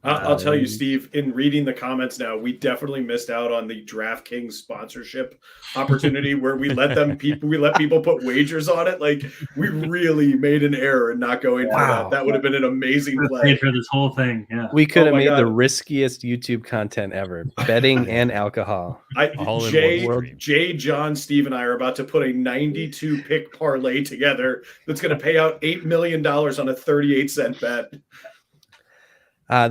I'll tell you, Steve, in reading the comments now, we definitely missed out on the DraftKings sponsorship opportunity where we let people put wagers on it. Like, we really made an error in not going for Wow. that. That would have been an amazing Paid play. for this whole thing, yeah. We could have my made the God. riskiest YouTube content ever. Betting and alcohol. All in Jay, one stream. Jay, John, Steve, and I are about to put a 92 pick parlay together that's going to pay out $8 million on a 38-cent bet.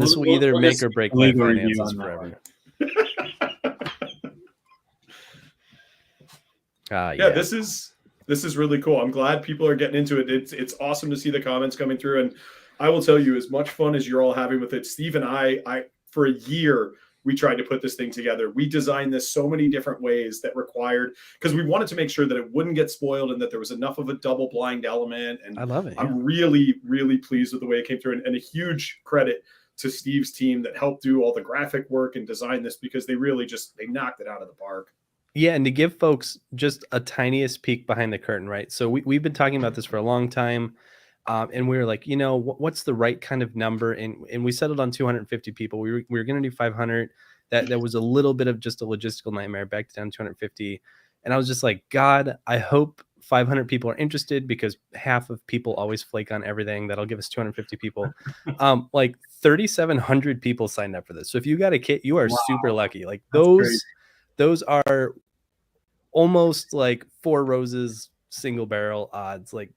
This will We'll either make just or break leave my a review finances on that forever. Yeah, this is really cool. I'm glad people are getting into it. It's awesome to see the comments coming through, and I will tell you, as much fun as you're all having with it, Steve and I for a year we tried to put this thing together. We designed this so many different ways that required, because we wanted to make sure that it wouldn't get spoiled and that there was enough of a double blind element. And I love it. Yeah. I'm really, really pleased with the way it came through, and a huge credit to Steve's team that helped do all the graphic work and design this, because they really they knocked it out of the park. Yeah, and to give folks just a tiniest peek behind the curtain, right? So we've been talking about this for a long time, and we were like, what's the right kind of number? And we settled on 250 people. We were going to do 500. That was a little bit of just a logistical nightmare. Back down 250, and I was just like, God, I hope 500 people are interested, because half of people always flake on everything. That'll give us 250 people. Like 3,700 people signed up for this. So if you got a kit, you are super lucky. Like those are almost like 4 roses single barrel odds. Like,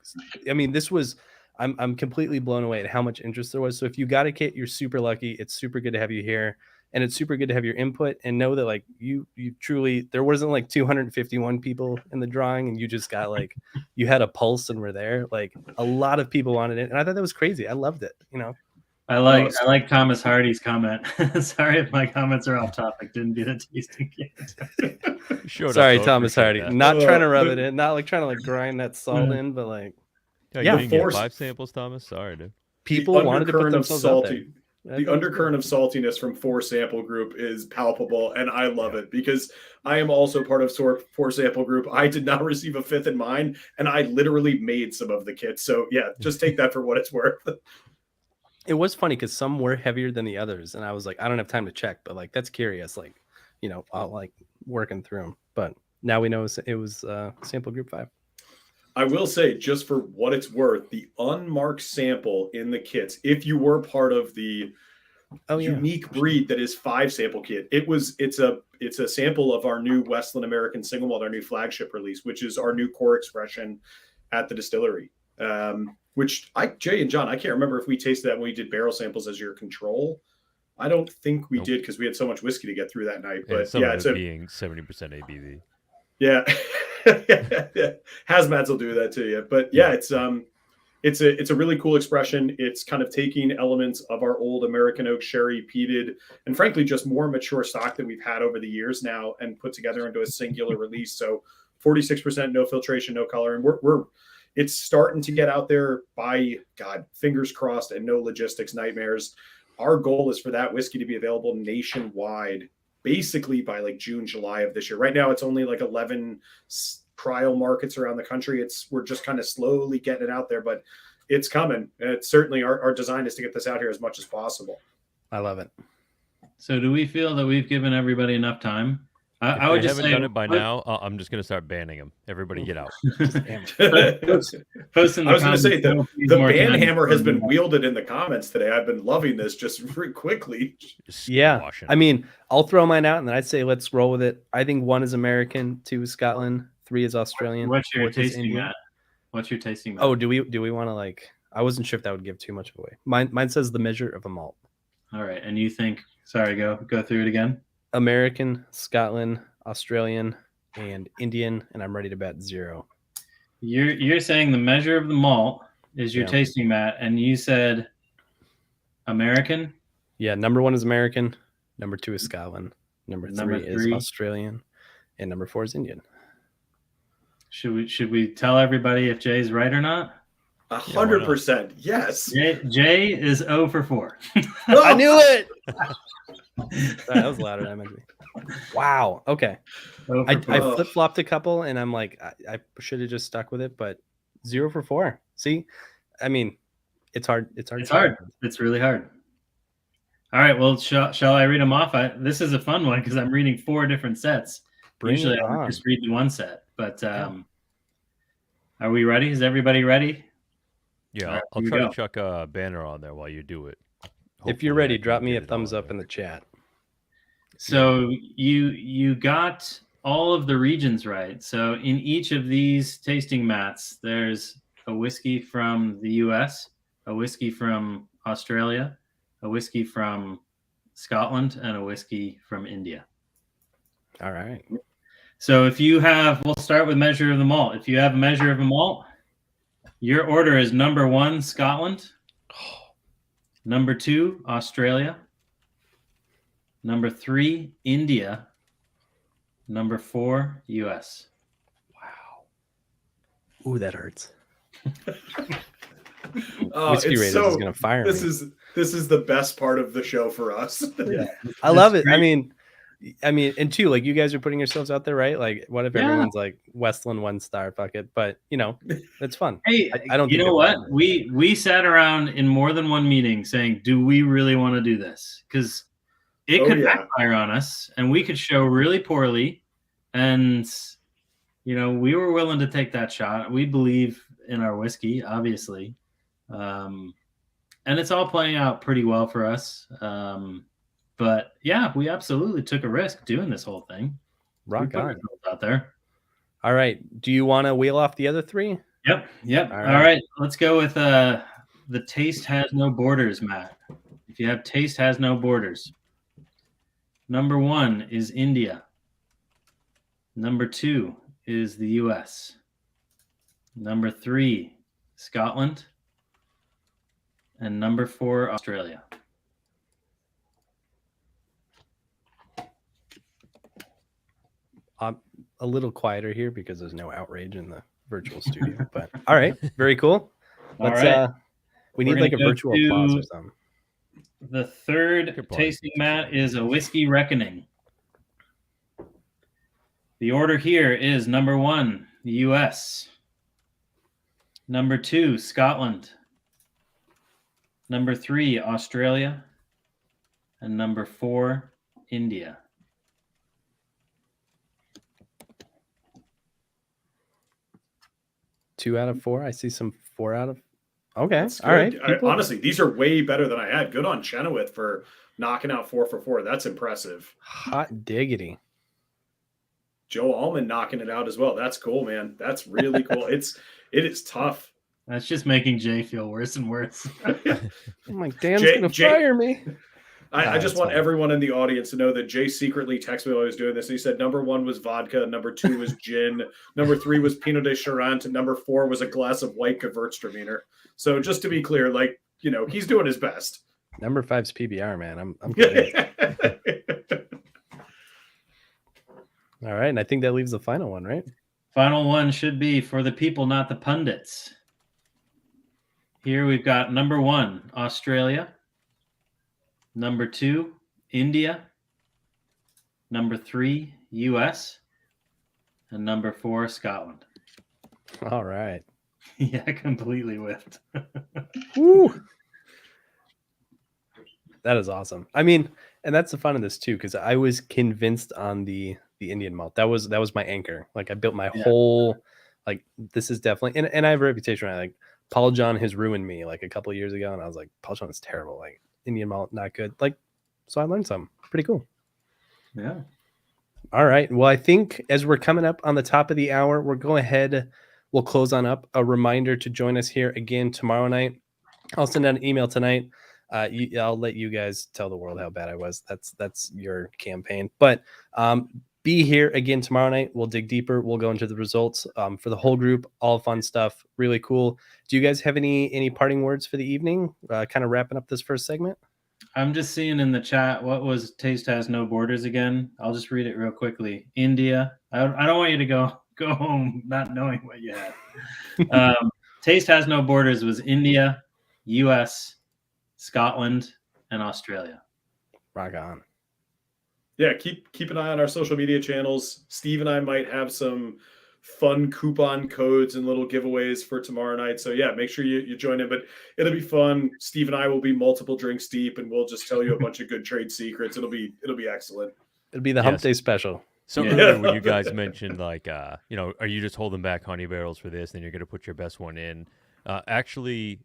I mean, this was, I'm completely blown away at how much interest there was. So if you got a kit, you're super lucky. It's super good to have you here, and it's super good to have your input, and know that like you truly, there wasn't like 251 people in the drawing and you just got like, you had a pulse and were there. Like, a lot of people wanted it, and I thought that was crazy. I loved it. I like Thomas Hardy's comment. Sorry if my comments are off topic. Didn't do the tasting kit. Sorry, Thomas Hardy. That. Not trying to rub it in, not like trying to like grind that salt in, but like, Yeah, Yeah, you didn't get force- 5 samples, Thomas. Sorry, dude. people The wanted to put undercurrent of themselves out there. salty. The undercurrent of saltiness from 4 Sample Group is palpable, and I love it, because I am also part of 4 Sample Group. I did not receive a 5th in mine, and I literally made some of the kits. So yeah, just take that for what it's worth. It was funny because some were heavier than the others, and I was like, I don't have time to check, but like, that's curious. Like, I'll like working through them. But now we know it was Sample Group 5. I will say, just for what it's worth, the unmarked sample in the kits, if you were part of the unique breed that is 5 Sample kit, it's a sample of our new Westland American Single Malt, our new flagship release, which is our new core expression at the distillery. Which Jay and John, I can't remember if we tasted that when we did barrel samples as your control. I don't think we did, because we had so much whiskey to get through that night. But some yeah, of it being 70% ABV. Yeah. Hazmats will do that to you. But yeah, it's a really cool expression. It's kind of taking elements of our old American oak sherry peated, and frankly, just more mature stock that we've had over the years now, and put together into a singular release. So 46% no filtration, no color. And it's starting to get out there, by God, fingers crossed, and no logistics nightmares. Our goal is for that whiskey to be available nationwide, basically by like June, July of this year. Right now, it's only like 11 trial markets around the country. We're just kind of slowly getting it out there, but it's coming. And it's certainly our design is to get this out here as much as possible. I love it. So do we feel that we've given everybody enough time? If I would they just haven't say done it by now, I'm just going to start banning them. Everybody get out. Damn it. Post in the I was going to say comments, the more ban time. hammer has been wielded in the comments today. I've been loving this just very quickly. Yeah. Squashing. I mean, I'll throw mine out and then I'd say let's roll with it. I think 1 is American, 2 is Scotland, 3 is Australian. What's your 4th is tasting Indian. at? What's your tasting at? Oh, do we want to like? I wasn't sure if that would give too much away. Mine says the measure of a malt. All right. And you think? Sorry, go through it again. American, Scotland, Australian, and Indian, and I'm ready to bet 0. You're saying the measure of the malt is your Yeah. tasting mat, and you said American. Yeah, number 1 is American, number 2 is Scotland, number Number 3 is three. Australian, and number 4 is Indian. Should we tell everybody if Jay's right or not? 100%. Yes. Jay is 0 for 4. I knew it. Sorry, that was louder than I meant to be. Wow. Okay. 0 for I 4. flip flopped a couple, and I'm like, I should have just stuck with it, but 0 for 4. See, I mean, it's hard. It's hard. It's hard. It's really hard. All right. Well, shall I read them off? This is a fun one because I'm reading 4 different sets. Bring Usually it I on. just read the one set, but are we ready? Is everybody ready? Yeah, All right, I'll here we try to go. chuck a banner on there while you do it. If you're Hopefully I ready, can drop me get a it all thumbs up there. in the chat. So you got all of the regions right. So in each of these tasting mats, there's a whiskey from the US, a whiskey from Australia, a whiskey from Scotland, and a whiskey from India. All right. So if you have, we'll start with measure of the malt. If you have a measure of a malt, your order is number 1, Scotland, number 2, Australia, number 3, India, number 4, US. Wow. Ooh, that hurts. Oh, Whiskey it's Raiders so- is gonna fire This me. is the best part of the show for us. I love it. great. I mean, and too, like you guys are putting yourselves out there, right? Like, what if Yeah. everyone's like Westland 1 star? Fuck it, but you know, it's fun. Hey, I don't you think know it what? will. We sat around in more than one meeting saying, "Do we really want to do this?" Because it Oh, could yeah. backfire on us, and we could show really poorly. And we were willing to take that shot. We believe in our whiskey, obviously, and it's all playing out pretty well for us. But yeah, we absolutely took a risk doing this whole thing. We Rock put on. ourselves out there. All right. Do you want to wheel off the other 3? Yep. All All right. right. Let's go with the Taste Has No Borders, Matt. If you have Taste Has No Borders. Number 1 is India. Number 2 is the US. Number 3, Scotland. And number 4, Australia. I'm a little quieter here because there's no outrage in the virtual studio. But all right, very cool. All Let's right. we We're need like a gonna go virtual applause or to- something. The third Good point. tasting mat is a Whiskey Reckoning. The order here is number 1, the US. Number 2, Scotland. Number 3, Australia. And number 4, India. Two out of 4. I see some 4 out of. Okay. That's All right. good. People- Honestly, these are way better than I had. Good on Chenoweth for knocking out 4 for 4. That's impressive. Hot diggity. Joe Allman knocking it out as well. That's cool, man. That's really cool. It is tough. That's just making Jay feel worse and worse. I'm like, Dan's Jay- gonna Jay- fire me. I Nah, just that's want fine. everyone in the audience to know that Jay secretly texted me while I was doing this. And he said number 1 was vodka, number 2 was gin, number 3 was Pinot de Charente, and number 4 was a glass of white Gewürztraminer. So just to be clear, like, he's doing his best. Number 5's PBR, man. I'm convinced. All right, and I think that leaves the final one, right? Final one should be for the people, not the pundits. Here we've got number 1, Australia. Number 2, India. Number 3, US. And number 4, Scotland. All right. Yeah, completely whiffed. Woo! That is awesome. I mean, and that's the fun of this too, because I was convinced on the Indian malt. That was my anchor. Like I built my Yeah. whole like this is definitely and I have a reputation right. Like Paul John has ruined me like a couple of years ago, and I was like, Paul John is terrible. Like Indian malt, not good. Like, so I learned something. Pretty cool. Yeah. All right. Well, I think as we're coming up on the top of the hour, we'll go ahead. We'll close on up. A reminder to join us here again tomorrow night. I'll send out an email tonight. I'll let you guys tell the world how bad I was. That's your campaign. But be here again tomorrow night. We'll dig deeper. We'll go into the results for the whole group. All fun stuff. Really cool. Do you guys have any parting words for the evening? Kind of wrapping up this first segment. I'm just seeing in the chat what was Taste Has No Borders again. I'll just read it real quickly. India. I don't want you to go home not knowing what you had. Taste Has No Borders was India, U.S., Scotland, and Australia. Rock on. Yeah, keep an eye on our social media channels. Steve and I might have some fun coupon codes and little giveaways for tomorrow night. So yeah, make sure you join in, but it'll be fun. Steve and I will be multiple drinks deep, and we'll just tell you a bunch of good trade secrets. It'll be excellent. It'll be the Hump Yes. Day special. So Yeah. earlier when you guys mentioned like, are you just holding back honey barrels for this, then you're going to put your best one in? Actually,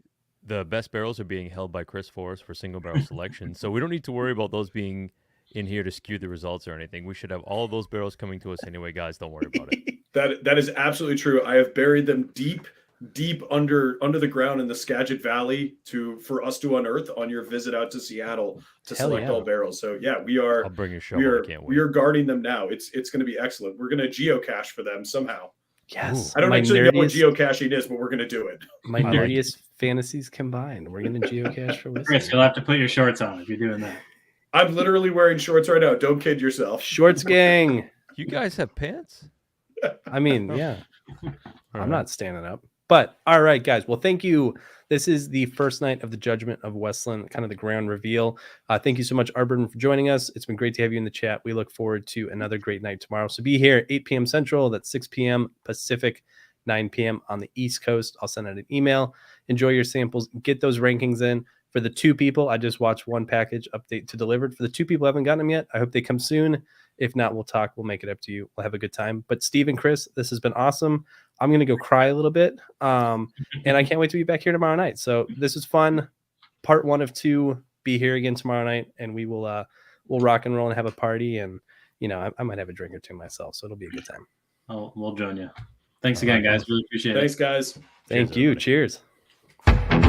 the best barrels are being held by Chris Forrest for single barrel selection. So we don't need to worry about those being in here to skew the results or anything. We should have all of those barrels coming to us anyway, guys. Don't worry about it. That is absolutely true. I have buried them deep under the ground in the Skagit Valley for us to unearth on your visit out to Seattle to Hell select yeah. all barrels. So yeah, I'll bring a shovel. I can't wait. we are guarding them now. It's going to be excellent. We're going to geocache for them somehow. Yes. I don't My actually know what nerdiest- geocaching is, but we're going to do it. My I like it. nerdiest fantasies combined. We're gonna geocache for Chris, Whistler. you'll have to put your shorts on if you're doing that. I'm literally wearing shorts right now. Don't kid yourself. Shorts gang. You guys have pants? I mean, yeah. All I'm right. not standing up. But all right, guys. Well, thank you. This is the first night of the Judgment of Westland, kind of the ground reveal. Thank you so much, Arbor, for joining us. It's been great to have you in the chat. We look forward to another great night tomorrow. So be here 8 p.m. Central. That's 6 p.m. Pacific, 9 p.m. on the East Coast. I'll send out an email. Enjoy your samples. Get those rankings in. For the 2 people, I just watched one package update to delivered. For the 2 people who haven't gotten them yet, I hope they come soon. If not, we'll talk. We'll make it up to you. We'll have a good time. But Steve and Chris, this has been awesome. I'm going to go cry a little bit. And I can't wait to be back here tomorrow night. So this is fun. Part 1 of 2. Be here again tomorrow night, and we will we'll rock and roll and have a party. And, I might have a drink or two myself. So it'll be a good time. We'll join you. Thanks again, guys. Really appreciate it. Thanks, guys. Thank Cheers, you. everybody. Cheers.